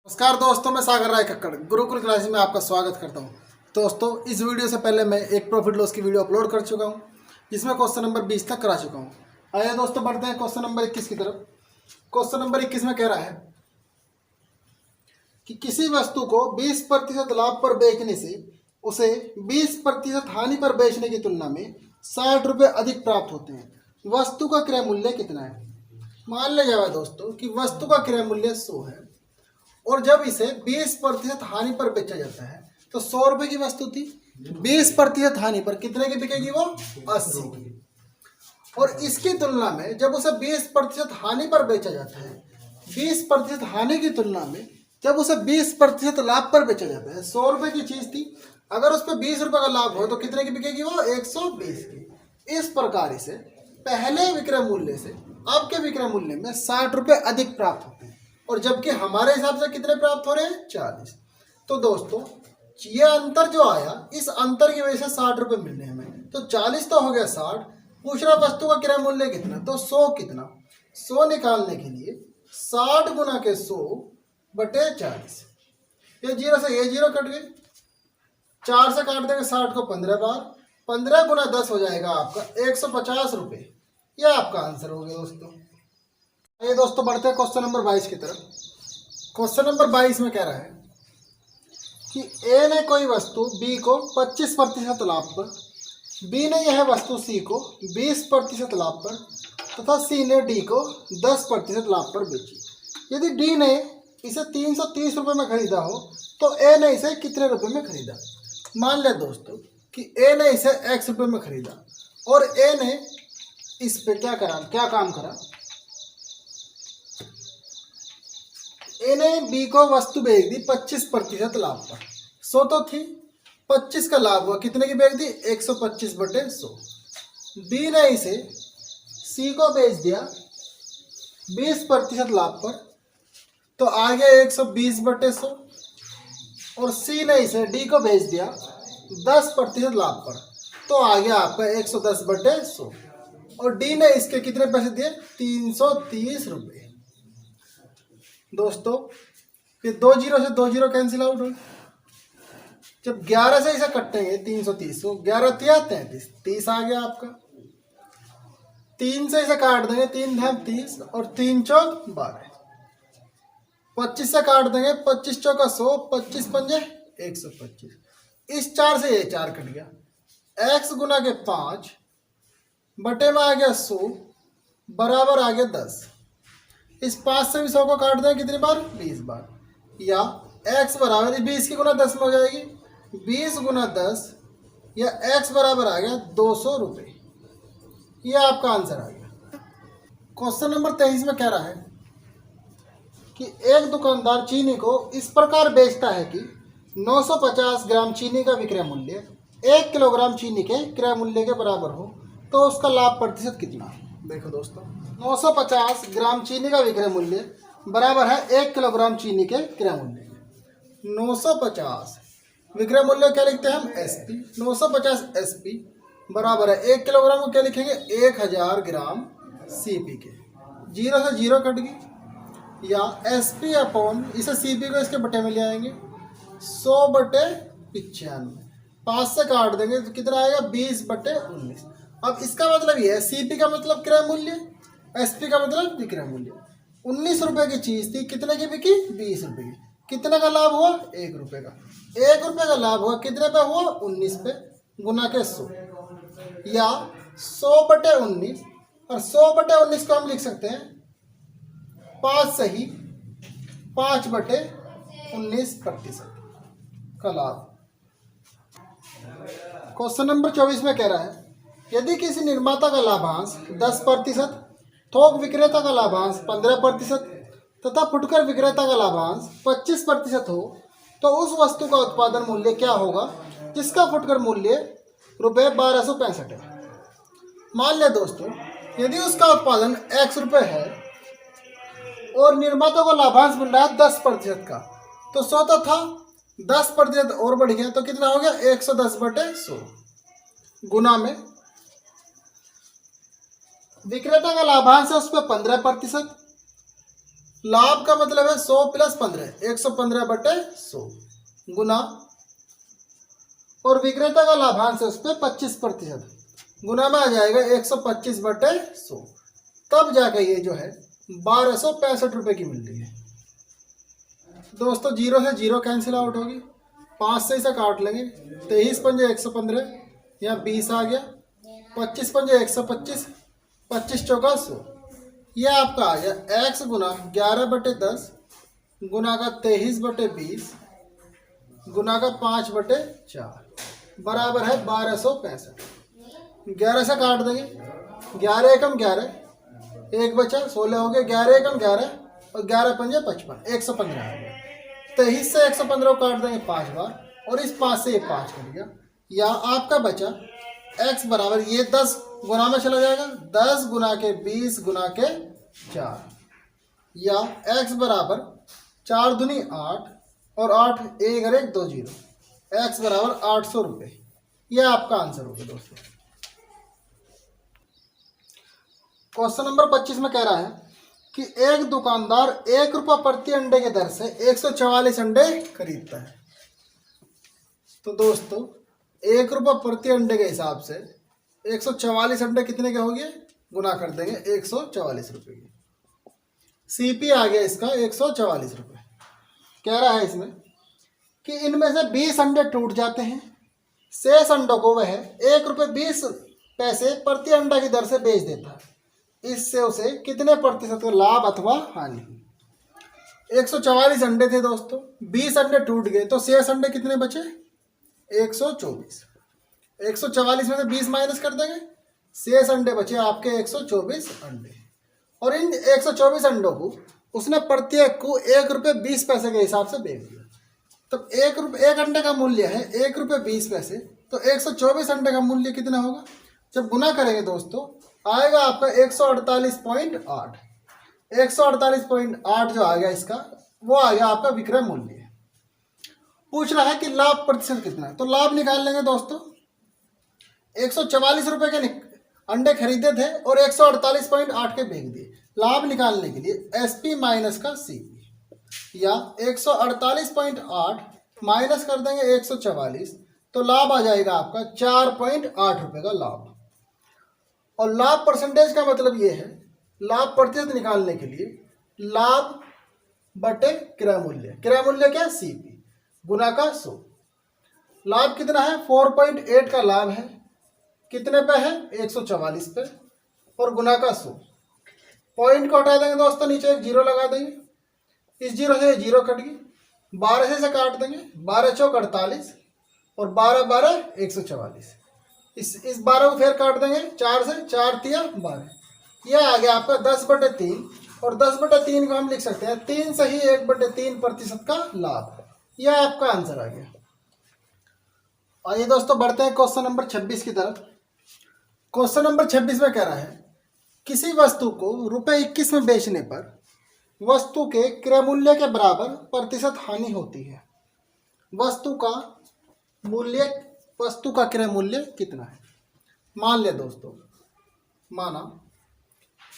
नमस्कार दोस्तों, मैं सागर राय कक्कड़ गुरुकुल क्लासेस में आपका स्वागत करता हूं। दोस्तों, इस वीडियो से पहले मैं एक प्रॉफिट लॉस की वीडियो अपलोड कर चुका हूं, जिसमें क्वेश्चन नंबर 20 तक करा चुका हूं। आइए दोस्तों, बढ़ते हैं क्वेश्चन नंबर 21 की तरफ। क्वेश्चन नंबर 21 में कह रहा है कि किसी वस्तु को 20% लाभ पर बेचने से उसे 20% हानि पर बेचने की तुलना में 60 रुपये अधिक प्राप्त होते हैं। वस्तु का क्रय मूल्य कितना है? मान लिया जाए दोस्तों कि वस्तु का क्रय मूल्य 100 है और जब इसे 20% हानि पर बेचा जाता है तो 100 रुपए की वस्तु थी, 20% हानि पर कितने की बिकेगी? वो 80 की। और इसकी तुलना में जब उसे 20% हानि पर बेचा जाता है, 20% हानि की तुलना में जब उसे 20% लाभ पर बेचा जाता है, 100 रुपए की चीज थी, अगर उस पर 20 रुपए का लाभ हो तो कितने की बिकेगी? वो 120 की। इस प्रकार इसे पहले विक्रय मूल्य से अब के विक्रय मूल्य में 60 रुपए अधिक प्राप्त होते हैं, और जबकि हमारे हिसाब से कितने प्राप्त हो रहे हैं? 40। तो दोस्तों, ये अंतर जो आया, इस अंतर की वजह से 60 रुपए मिल रहे हैं हमें। तो 40 तो हो गया 60। पूछ रहा वस्तु का क्रय मूल्य कितना, तो 100 कितना? 100 निकालने के लिए 60 गुना के 100 बटे 40। ये जीरो से ये जीरो कट गई, 4 से काट देंगे 60 को 15 बार, 15 गुना 10 हो जाएगा आपका 150 रुपये। यह आपका आंसर हो गया दोस्तों। ये दोस्तों, बढ़ते हैं क्वेश्चन नंबर 22 की तरफ। क्वेश्चन नंबर 22 में कह रहा है कि ए ने कोई वस्तु बी को 25% लाभ पर, बी ने यह वस्तु सी को 20% लाभ पर तथा सी ने डी को 10% लाभ पर बेची। यदि डी ने इसे 330 रुपये में खरीदा हो तो ए ने इसे कितने रुपए में खरीदा? मान लिया दोस्तों कि ए ने इसे x रुपये में खरीदा और ए ने इस पे क्या काम करा? ए ने बी को वस्तु बेच दी 25% लाभ पर। 100 तो थी, 25 का लाभ हुआ, कितने की बेच दी? 125 बटे 100। बी ने इसे सी को बेच दिया 20% लाभ पर, तो आ गया 120 बटे 100। और सी ने इसे डी को बेच दिया 10% लाभ पर, तो आ गया आपका 110 बटे 100। और डी ने इसके कितने पैसे दिए? 330 रुपये। दोस्तों, ये 2 जीरो से 2 जीरो कैंसिल आउट हो। जब 11 से इसे कटेंगे 330 को, 11 तिया 33, 30 आ गया आपका। 3 से इसे काट देंगे, 3 धाम 30 और 3 चौक 12। 25 से काट देंगे, 25 चौका 100, 25 पंजे 125। इस 4 से ये 4 कट गया। x गुना के 5 बटे में आ गया 100 बराबर आ गया 10। इस 5 से भी 100 को काट दें कितनी बार? 20 बार। या x बराबर 20 की गुना 10 में हो जाएगी, 20 गुना 10 या x बराबर आ गया 200 रुपये। यह आपका आंसर आ गया। क्वेश्चन नंबर 23 में कह रहा है कि एक दुकानदार चीनी को इस प्रकार बेचता है कि 950 ग्राम चीनी का विक्रय मूल्य 1 किलोग्राम चीनी के क्रय मूल्य के बराबर हो, तो उसका लाभ प्रतिशत कितना? देखो दोस्तों, 950 ग्राम चीनी का विक्रय मूल्य बराबर है 1 किलोग्राम चीनी के क्रय मूल्य के। 950 विक्रय मूल्य क्या लिखते हैं हम? एसपी। 950 एसपी बराबर है 1 किलोग्राम को क्या लिखेंगे? 1000 ग्राम सीपी के। जीरो से जीरो कट गई, या एसपी अपॉन इसे सीपी को इसके बटे में ले आएंगे 100 बटे 95। 5 से काट देंगे तो कितना आएगा? 20 बटे 19। अब इसका मतलब ये है, सीपी का मतलब क्रय मूल्य, एसपी का मतलब विक्रय मूल्य। 19 रुपए की चीज थी, कितने की बिकी? 20 रुपए की। कितने का लाभ हुआ? 1 रुपए का। 1 रुपए का लाभ हुआ, कितने पे हुआ? 19 पे, गुना के 100, या 100 बटे 19। और 100 बटे 19 को हम लिख सकते हैं 5 सही 5 बटे 19% का लाभ। क्वेश्चन नंबर 24 में कह रहा है, यदि किसी निर्माता का लाभांश 10%, थोक विक्रेता का लाभांश 15% तथा फुटकर विक्रेता का लाभांश 25% हो, तो उस वस्तु का उत्पादन मूल्य क्या होगा जिसका फुटकर मूल्य ₹1265 है? मान लिया दोस्तों, यदि उसका उत्पादन x रुपये है और निर्माता को लाभांश मिल रहा है 10% का, तो 100 तो था, 10% और बढ़ गया, तो कितना हो गया? 110 बटे 100 गुना में विक्रेता का लाभांश है उस पर 15%, लाभ का मतलब है 100 प्लस 15, 115 बटे 100 गुना, और विक्रेता का लाभांश है उस पर 25%, गुना में आ जाएगा 125 बटे 100, तब जाकर ये जो है 1265 रुपये की मिल रही है दोस्तों। जीरो से जीरो कैंसिल आउट होगी, 5 से इसे काट लेंगे, 23 पंजे 115, यहाँ 20 आ गया, 25 पंजे 125, 25 चौका 100, यह आपका आ गया x गुना 11 बटे 10 गुना का 23 बटे 20 गुना का 5 बटे 4 बराबर है 1265। 11 से काट देंगे, 11 एकम 11, एक बचा 16 हो गया, 11 एकम 11 और 11 पंजे 55, 115 आ गया। 23 से 115 काट देंगे 5 बार, और इस 5 से ये 5 कट गया, या आपका बचा x बराबर, ये 10 गुना में चला जाएगा, 10 गुना के 20 गुना के 4, या x बराबर 4 दूनी 8 और 8 एक और 1 2 0, x बराबर 800 रुपये। यह आपका आंसर होगा दोस्तों। क्वेश्चन नंबर 25 में कह रहा है कि एक दुकानदार 1 रुपया प्रति अंडे के दर से 144 अंडे खरीदता है। तो दोस्तों 1 रुपया प्रति अंडे के हिसाब से 144 अंडे कितने के हो गए, गुना कर देंगे 144 रुपये की। सीपी आ गया इसका 144 रुपये। कह रहा है इसमें कि इनमें से 20 अंडे टूट जाते हैं, शेष अंडों को वह 1 रुपये 20 पैसे प्रति अंडा की दर से बेच देता है। इससे उसे कितने प्रतिशत का लाभ अथवा हानि। 144 अंडे थे दोस्तों, 20 अंडे टूट गए, तो शेष अंडे कितने बचे, 124। 144 में से 20 माइनस कर देंगे, शेष अंडे बचे आपके 124 अंडे, और इन 124 अंडों को उसने प्रत्येक को 1 रुपये 20 पैसे के हिसाब से बेच दिया। तब 1 अंडे का मूल्य है 1 रुपये 20 पैसे, तो 124 अंडे का मूल्य कितना होगा, जब गुना करेंगे दोस्तों आएगा आपका 148.8। 148.8 जो आ गया इसका, वो आ गया आपका विक्रय मूल्य। पूछ रहा है कि लाभ प्रतिशत कितना है, तो लाभ निकाल लेंगे दोस्तों। 144 रुपये के अंडे खरीदे थे और 148.8 के बेच दिए। लाभ निकालने के लिए एसपी माइनस का सीपी, या 148.8 माइनस कर देंगे 144, तो लाभ आ जाएगा आपका 4.8 रुपये का लाभ। और लाभ परसेंटेज का मतलब ये है, लाभ प्रतिशत निकालने के लिए लाभ बटे क्रय मूल्य, क्रय मूल्य क्या, सीपी गुना का 100। लाभ कितना है, 4.8 का लाभ है, कितने पे है, 144 पे, और गुना का 100। पॉइंट को हटा देंगे दोस्तों, नीचे एक जीरो लगा देंगे, इस जीरो से जीरो कट गई, 12 से काट देंगे, 12 चौक 48 और 12 12 144। इस 12 को फिर काट देंगे, 4 से 4 तिया 12, यह आ गया आपका 10/3, और 10/3 को हम लिख सकते हैं 3 से ही 1/3% का लाभ। यह आपका आंसर आ गया। आइए दोस्तों बढ़ते हैं क्वेश्चन नंबर 26 की तरफ। क्वेश्चन नंबर 26 में कह रहा है किसी वस्तु को ₹21 में बेचने पर वस्तु के क्रय मूल्य के बराबर प्रतिशत हानि होती है। वस्तु का क्रय मूल्य कितना है। मान ले दोस्तों, माना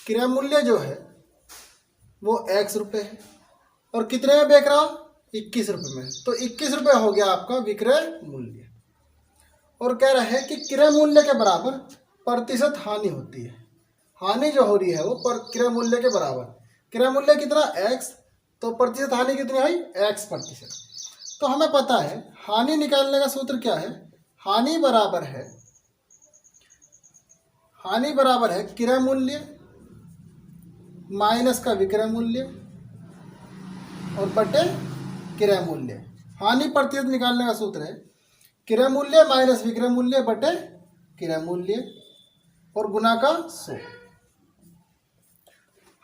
क्रय मूल्य जो है वो x रुपये है, और कितने में बेच रहा, 21 रुपये में, तो 21 रुपये हो गया आपका विक्रय मूल्य। और कह रहा है कि क्रय मूल्य के बराबर प्रतिशत हानि होती है। हानि जो हो रही है वो क्रय मूल्य के बराबर, क्रय मूल्य कितना x, तो प्रतिशत हानि कितनी हुई, x%। तो हमें पता है हानि निकालने का सूत्र क्या है, हानि बराबर है क्रय मूल्य माइनस का विक्रय मूल्य और बटे क्रय मूल्य। हानि प्रतिशत निकालने का सूत्र है क्रय मूल्य माइनस विक्रय मूल्य बटे क्रय मूल्य और गुना का 100।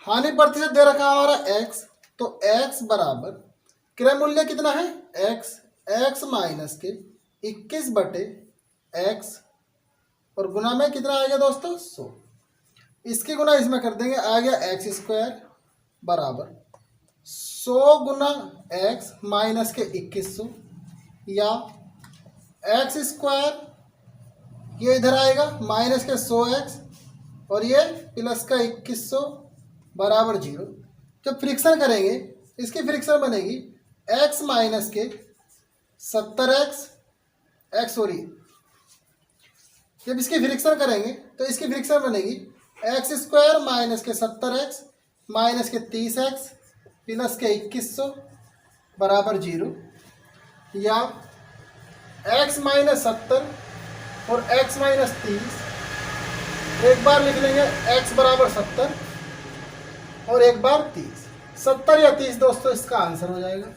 हानि प्रतिशत दे रखा हमारा x, तो x बराबर क्रय मूल्य कितना है x माइनस के 21 बटे x और गुना में कितना आ गया दोस्तों 100। इसकी गुना इसमें कर देंगे, आ गया x² बराबर 100 गुना x माइनस के 2100, या x² ये इधर आएगा माइनस के 100x और ये प्लस का 2100 बराबर 0। जब फ्रिक्शन करेंगे इसकी फ्रिक्शन बनेगी x माइनस के 70x x सॉरी, जब इसकी फ्रिक्शन करेंगे तो इसकी फ्रिक्शन बनेगी एक्स स्क्वायर माइनस के 70x माइनस के 30x प्लस के 2100 बराबर 0, या x माइनस 70 और x माइनस 30, एक बार लिख लेंगे x बराबर 70 और एक बार 30, 70 या 30 दोस्तों इसका आंसर हो जाएगा।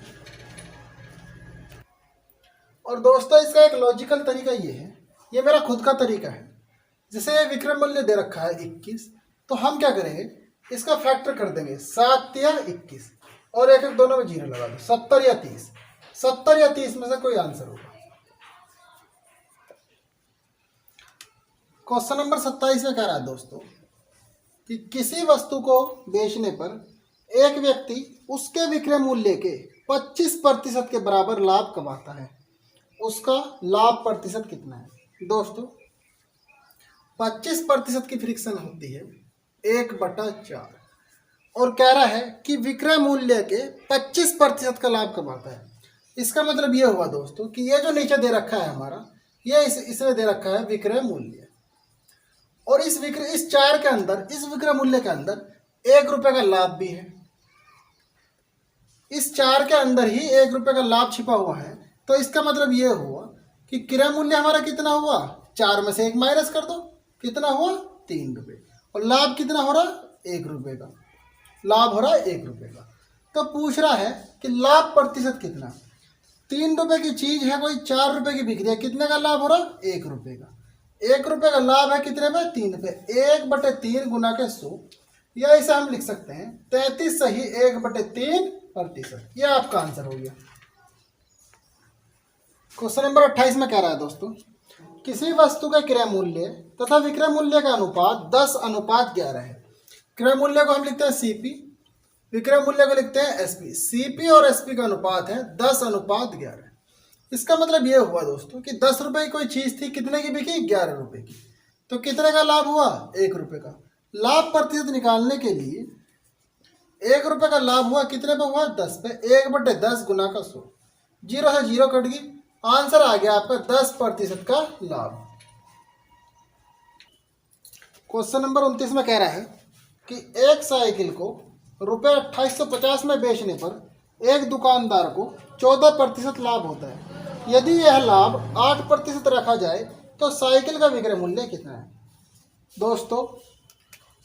और दोस्तों इसका एक लॉजिकल तरीका ये है, ये मेरा खुद का तरीका है। जैसे ये विक्रम मूल्य दे रखा है 21, तो हम क्या करेंगे इसका फैक्टर कर देंगे 7 या 21 और एक एक दोनों में 0 लगा दो, 70 या 30, 70 या 30 में से कोई आंसर होगा। क्वेश्चन नंबर 27 में कह रहा है दोस्तों कि किसी वस्तु को बेचने पर एक व्यक्ति उसके विक्रय मूल्य के 25% के बराबर लाभ कमाता है, उसका लाभ प्रतिशत कितना है? दोस्तों 25% की फ्रिक्शन होती है 1/4 और कह रहा है कि विक्रय मूल्य के 25% का लाभ कमाता है। इसका मतलब ये हुआ दोस्तों कि ये जो नीचे दे रखा है हमारा, ये इसमें दे रखा है विक्रय मूल्य, और इस 4 के अंदर, इस विक्रय मूल्य के अंदर 1 रुपये का लाभ भी है। इस 4 के अंदर ही 1 रुपये का लाभ छिपा हुआ है, तो इसका मतलब ये हुआ कि क्रय मूल्य हमारा कितना हुआ, 4 में से 1 माइनस कर दो, कितना हुआ 3 रुपये, और लाभ कितना हो रहा 1 रुपये का, लाभ हो रहा है 1 रुपये का। तो पूछ रहा है कि लाभ प्रतिशत कितना, 3 रुपये की चीज है कोई 4 रुपये की बिक रही है, कितने का लाभ हो रहा 1 रुपये का, 1 रुपये का लाभ है कितने में 3 रुपये, 1/3 गुना के 100, या इसे हम लिख सकते हैं 33 सही 1/3%, यह आपका आंसर हो गया। क्वेश्चन नंबर 28 में कह रहा है दोस्तों किसी वस्तु का क्रय मूल्य तथा विक्रय मूल्य का अनुपात 10:11 है। क्रय मूल्य को हम लिखते हैं सीपी, विक्रय मूल्य को लिखते हैं एसपी। सीपी और एसपी का अनुपात है 10:11। इसका मतलब ये हुआ दोस्तों कि 10 रुपये की कोई चीज थी, कितने की बिकी 11 रुपये की, तो कितने का लाभ हुआ 1 रुपये का। लाभ प्रतिशत निकालने के लिए 1 रुपये का लाभ हुआ कितने पे हुआ 10 पे, 1/10 गुना का 100, 0 से 0 कट गई, आंसर आ गया आपका 10% का लाभ। क्वेश्चन नंबर 29 में कह रहा है कि एक साइकिल को रुपये 2850 में बेचने पर एक दुकानदार को 14% लाभ होता है। यदि यह लाभ 8% रखा जाए तो साइकिल का विक्रय मूल्य कितना है? दोस्तों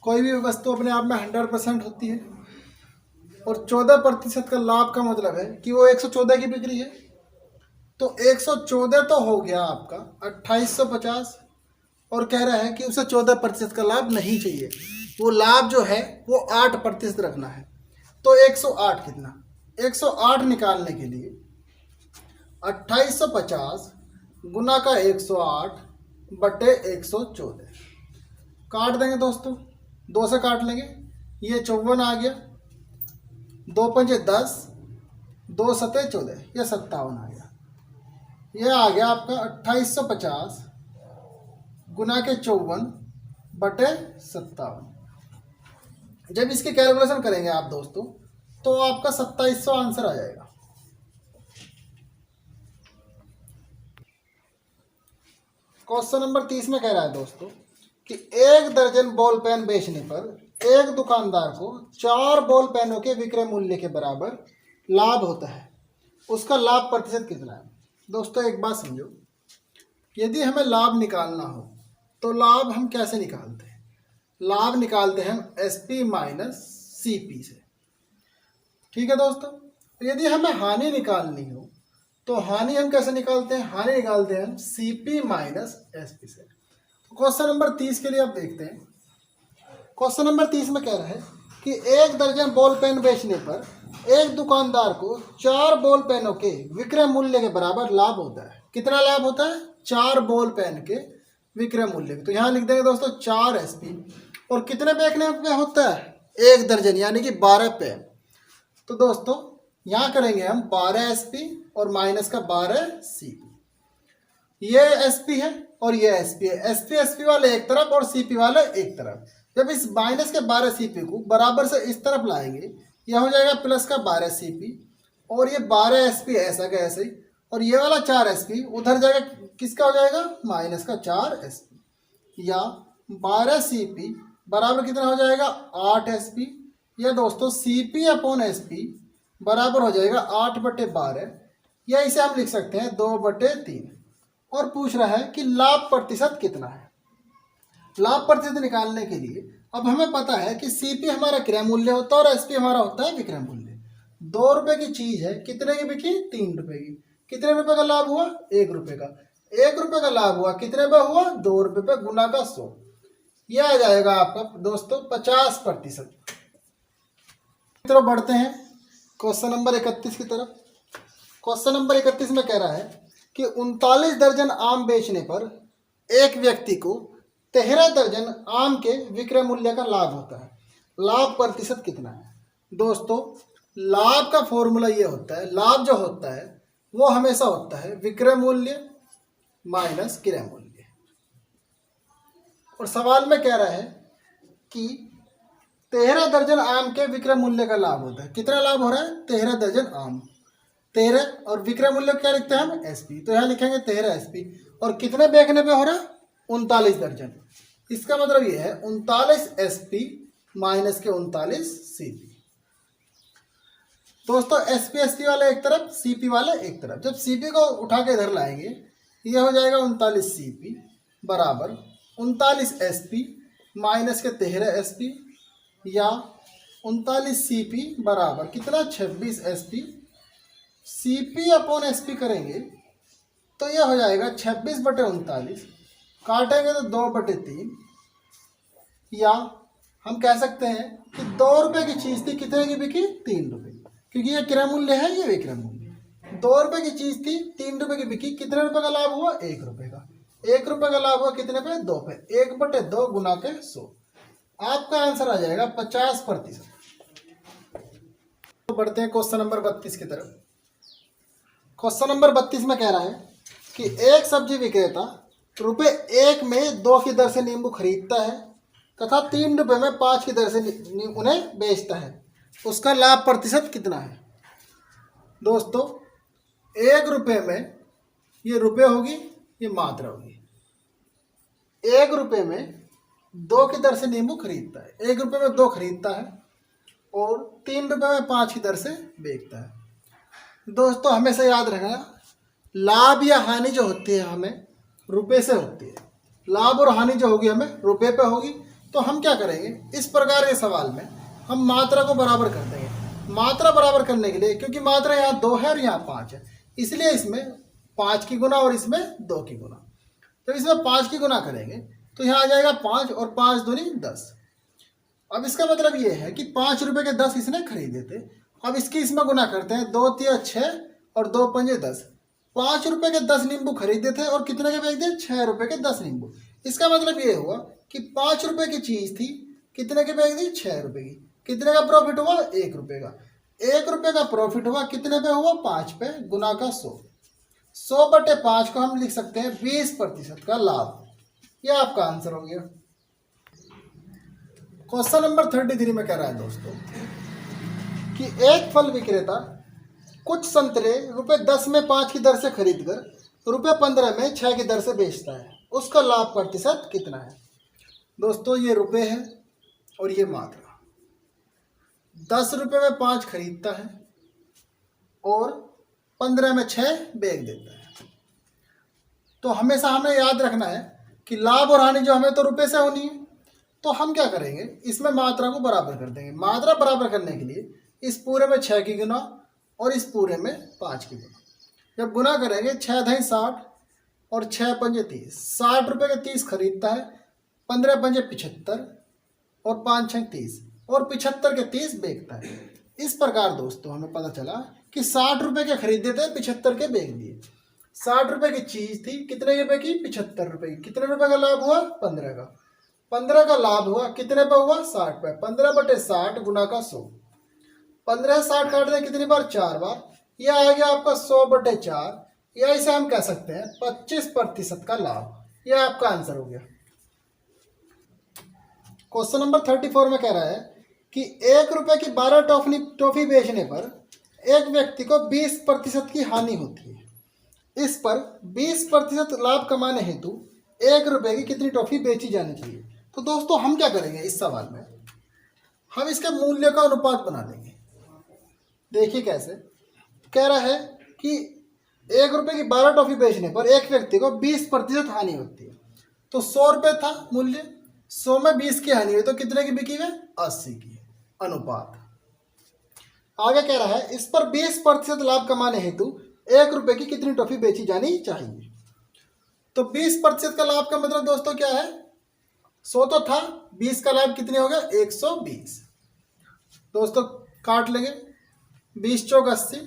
कोई भी वस्तु अपने आप में 100% होती है, और 14% का लाभ का मतलब है कि वो 114 की बिक्री है, तो 114 तो हो गया आपका 2850, और कह रहा है कि उसे 14% का लाभ नहीं चाहिए, वो लाभ जो है वो 8% रखना है। तो 108 कितना, 108 निकालने के लिए 2850 गुना का 108/114 काट देंगे दोस्तों, 2 से काट लेंगे, ये 54 आ गया, 2 पंजे 10, 2 सते 14, यह 57 आ गया। यह आ गया आपका 2850 गुना के 54/57। जब इसकी कैलकुलेशन करेंगे आप दोस्तों तो आपका 2700 आंसर आ जाएगा। क्वेश्चन नंबर 30 में कह रहा है दोस्तों कि 1 दर्जन बॉल पेन बेचने पर एक दुकानदार को 4 बॉल पेनों के विक्रय मूल्य के बराबर लाभ होता है, उसका लाभ प्रतिशत कितना है? दोस्तों एक बात समझो, यदि हमें लाभ निकालना हो तो लाभ हम कैसे निकालते हैं? लाभ निकालते हैं हम एसपी माइनस सीपी से, ठीक है दोस्तों। यदि हमें हानि निकालनी हो तो हानि हम कैसे निकालते हैं? हानि निकालते हैं हम सीपी माइनस एसपी से। तो क्वेश्चन नंबर 30 के लिए आप देखते हैं। क्वेश्चन नंबर 30 में कह रहा है कि 1 दर्जन बॉल पेन बेचने पर एक दुकानदार को 4 बॉल पेनों के विक्रय मूल्य के बराबर लाभ होता है। कितना लाभ होता है? 4 बॉल पेन के विक्रय मूल्य। तो यहाँ लिख देंगे दोस्तों 4 एसपी, और कितने बेचने पे होता है? 1 दर्जन, यानी कि 12 पेन। तो दोस्तों यहाँ करेंगे हम 12 एसपी और माइनस का 12 सीपी। ये एसपी है और ये एसपी है, एसपी वाले एक तरफ और सीपी वाले एक तरफ। जब इस माइनस के 12 सीपी को बराबर से इस तरफ लाएंगे यह हो जाएगा प्लस का 12 CP, और ये 12 SP ऐसा का ऐसे ही, और ये वाला 4 SP उधर जाएगा, किसका हो जाएगा माइनस का 4 SP, या 12 CP बराबर कितना हो जाएगा 8 SP, या दोस्तों CP अपॉन SP बराबर हो जाएगा 8/12, या इसे हम लिख सकते हैं 2/3। और पूछ रहा है कि लाभ प्रतिशत कितना है। लाभ प्रतिशत निकालने के लिए अब हमें पता है कि CP हमारा क्रय मूल्य होता है और SP हमारा होता है विक्रय मूल्य। 2 रुपए की चीज है, कितने की बिकी 3 रुपए की, कितने रुपए का लाभ हुआ 1 रुपए का, 1 रुपए का लाभ हुआ कितने पे हुआ 2 रुपए पे, गुना का 100, यह आ जाएगा आपका दोस्तों 50%। तरफ बढ़ते हैं क्वेश्चन नंबर 31 की तरफ। क्वेश्चन नंबर 31 में कह रहा है कि 39 दर्जन आम बेचने पर एक व्यक्ति को 13 दर्जन आम के विक्रय मूल्य का लाभ होता है। लाभ प्रतिशत कितना है। दोस्तों लाभ का फॉर्मूला ये होता है, लाभ जो होता है वो हमेशा होता है विक्रय मूल्य माइनस क्रय मूल्य। और सवाल में कह रहा है कि 13 दर्जन आम के विक्रय मूल्य का लाभ होता है। कितना लाभ हो रहा है 13 दर्जन आम, 13, और विक्रय मूल्य क्या लिखते हैं हम SP, तो यहाँ लिखेंगे 13 SP, और कितने बेचने पे हो रहा है 39 दर्जन। इसका मतलब ये है 39 SP माइनस के 39 CP। दोस्तों SP SP वाले एक तरफ, CP वाले एक तरफ। जब CP को उठा के इधर लाएंगे ये हो जाएगा 39 CP बराबर 39 SP माइनस के 13 SP, या 39 CP बराबर कितना 26 SP। CP अपॉन SP करेंगे तो यह हो जाएगा 26/39, काटेंगे तो 2/3, या हम कह सकते हैं कि 2 रुपए की चीज़ थी, कितने की बिकी 3 रुपए, क्योंकि ये क्रय मूल्य है ये विक्रय मूल्य। 2 रुपए की चीज़ थी 3 रुपए की बिकी, कितने रुपए का लाभ हुआ 1 रुपए का, 1 रुपए का लाभ हुआ कितने पे 2 पे, 1/2 गुना के 100, आपका आंसर आ जाएगा 50%। तो बढ़ते हैं क्वेश्चन नंबर 32 की तरफ। क्वेश्चन नंबर 32 में कह रहा है कि एक सब्जी विक्रेता ₹1 में 2 की दर से नींबू खरीदता है तथा 3 रुपए में 5 की दर से उन्हें बेचता है, उसका लाभ प्रतिशत कितना है। दोस्तों 1 रुपए में, ये रुपए होगी ये मात्रा होगी, 1 रुपए में 2 की दर से नींबू खरीदता है, 1 रुपए में 2 खरीदता है और 3 रुपए में 5 की दर से बेचता है। दोस्तों हमेशा याद रखना, लाभ या हानि जो होती है हमें रुपए से होती है, लाभ और हानि जो होगी हमें रुपए पे होगी। तो हम क्या करेंगे, इस प्रकार के सवाल में हम मात्रा को बराबर कर देंगे। मात्रा बराबर करने के लिए, क्योंकि मात्रा यहाँ 2 है और यहाँ 5 है, इसलिए इसमें 5 की गुना और इसमें 2 की गुना। तो इसमें 5 की गुना करेंगे तो यहाँ आ जाएगा 5 और 5 दूनी 10। अब इसका मतलब ये है कि 5 रुपए के 10 इसने खरीदे थे। अब इसकी इसमें गुना करते हैं, 2 3 6 और 2 5 10। 5 रुपए के 10 नींबू खरीदे थे और कितने के बेच दिए 6 रुपए के 10 नींबू। इसका मतलब ये हुआ कि 5 रुपए की चीज थी, कितने के बेच दी 6 रुपए की। कितने का प्रॉफिट हुआ 1 रुपए का। 1 रुपए का प्रॉफिट हुआ कितने पे हुआ 5 पे, गुना का 100। 100/5 को हम लिख सकते हैं 20% का लाभ। यह आपका आंसर हो गया। क्वेश्चन नंबर 33 में कह रहा है दोस्तों कि एक फल विक्रेता कुछ संतरे ₹10 में 5 की दर से खरीदकर ₹15 में 6 की दर से बेचता है, उसका लाभ प्रतिशत कितना है। दोस्तों ये रुपए है और ये मात्रा। 10 रुपए में 5 खरीदता है और 15 में 6 बेच देता है। तो हमेशा हमें याद रखना है कि लाभ और हानि जो हमें तो रुपए से होनी है। तो हम क्या करेंगे, इसमें मात्रा को बराबर कर देंगे। मात्रा बराबर करने के लिए इस पूरे में 6 की गुना और इस पूरे में 5 की गुना। जब गुना करेंगे 6 × 60 और 6 × 5 30। 60 रुपए के 30 खरीदता है, 15 × 5 75 और 5 × 6 30 और 75 के 30 बेचता है। इस प्रकार दोस्तों हमें पता चला कि 60 रुपए के खरीदे थे, 75 के बेच दिए। 60 रुपए की चीज थी, कितने के पे की 75 रुपए की। कितने रुपए का लाभ हुआ 15 का। 15 का लाभ हुआ कितने पे हुआ 60 पे। 15/60 गुना का 100। 15 60 काट दें कितनी बार 4 बार। यह आ गया आपका 100/4, या इसे हम कह सकते हैं 25% का लाभ। यह आपका आंसर हो गया। क्वेश्चन नंबर 34 में कह रहा है कि 1 रुपए की 12 टॉफी बेचने पर एक व्यक्ति को 20% की हानि होती है। इस पर 20% लाभ कमाने हेतु 1 रुपए की कितनी टॉफी बेची जानी चाहिए? तो दोस्तों हम क्या करेंगे इस सवाल में, हम इसके मूल्य का अनुपात बना लेंगे। देखिए कैसे, कह रहा है कि 1 रुपए की 12 टॉफी बेचने पर एक व्यक्ति को 20% हानि होती है। तो 100 रुपये था मूल्य, 100 में 20 की हानि हुई तो कितने की बिकी है? 80 की। अनुपात आगे कह रहा है इस पर 20% लाभ कमाने हेतु 1 रुपए की कितनी टॉफी बेची जानी चाहिए? तो 20% का लाभ का मतलब दोस्तों क्या है? 100 तो था, 20 का लाभ कितने हो गया? 120। दोस्तों काट लेंगे, 20 चौक 80,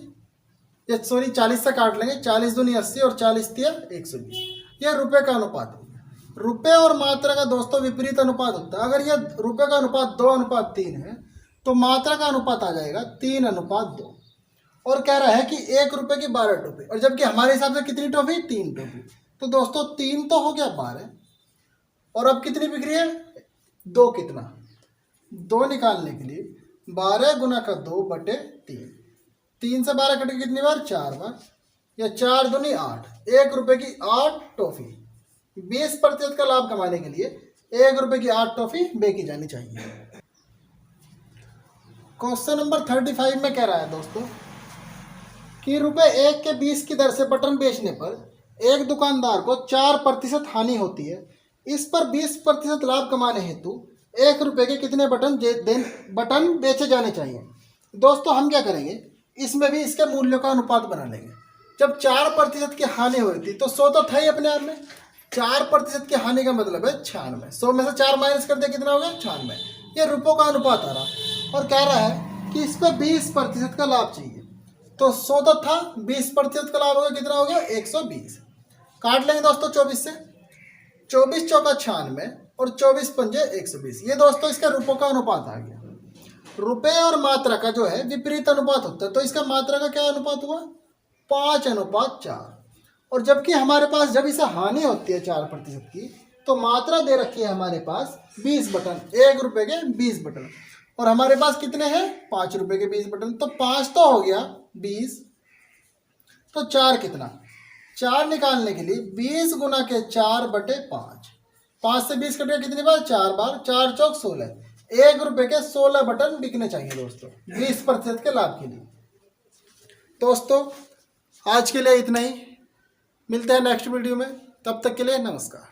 या सॉरी 40 से काट लेंगे, 40 दूनी 80 और 40 दिया 120। यह रुपए का अनुपात हो गया। रुपए और मात्रा का दोस्तों विपरीत अनुपात होता है। अगर यह रुपए का अनुपात 2:3 है तो मात्रा का अनुपात आ जाएगा 3:2। और कह रहा है कि 1 रुपए की 12 टॉफी, और जबकि हमारे हिसाब से कितनी टॉफी? 3 टॉफी। तो दोस्तों 3 तो हो गया 12, और अब कितनी बिक रही है? 2 कितना? 2 निकालने के लिए 12 गुना का 2/3, 3 से 12 कटे कितनी बार? 4 बार, या 4 दूनी 8, 1 रुपए की 8 टॉफी। 20% का लाभ कमाने के लिए 1 रुपए की 8 टॉफी बेची जानी चाहिए। क्वेश्चन नंबर 35 में कह रहा है दोस्तों कि ₹1 के 20 की दर से बटन बेचने पर एक दुकानदार को 4% हानि होती है। इस पर 20% लाभ कमाने हेतु 1 रुपए के कितने बटन बेचे जाने चाहिए? दोस्तों हम क्या करेंगे, इसमें भी इसके मूल्यों का अनुपात बना लेंगे। जब 4% की हानि हुई थी तो 100 तो था ही अपने आप में, 4% की हानि का मतलब है 96। 100 में से 4 माइनस कर दिया, कितना हो गया? 96। ये रुपयों का अनुपात आ रहा, और कह रहा है कि इस पर 20% का लाभ चाहिए। तो 100 तो था, 20% का लाभ हो गया, कितना हो गया? 120। काट लेंगे दोस्तों 24 से, 24 चौका 96 और 24 पंजे 120। ये दोस्तों इसका रुपयों का अनुपात आ गया। रुपए और मात्रा का जो है विपरीत अनुपात होता है, तो इसका मात्रा का क्या अनुपात हुआ? 5:4। और जबकि हमारे पास जब इसे हानि होती है 4% की, तो मात्रा दे रखी है हमारे पास 20 बटन, 1 रुपए के 20 बटन, और हमारे पास कितने हैं? 5 रुपए के 20 बटन। तो 5 तो हो गया 20, तो 4 कितना? 4 निकालने के लिए 20 गुना के 4/5, 5 से 20 कटेगा कितनी बार? 4 बार, 4 चौक 16। 1 रुपए के 16 बटन बिकने चाहिए दोस्तों 20% के लाभ के लिए। दोस्तों आज के लिए इतना ही, मिलते हैं नेक्स्ट वीडियो में, तब तक के लिए नमस्कार।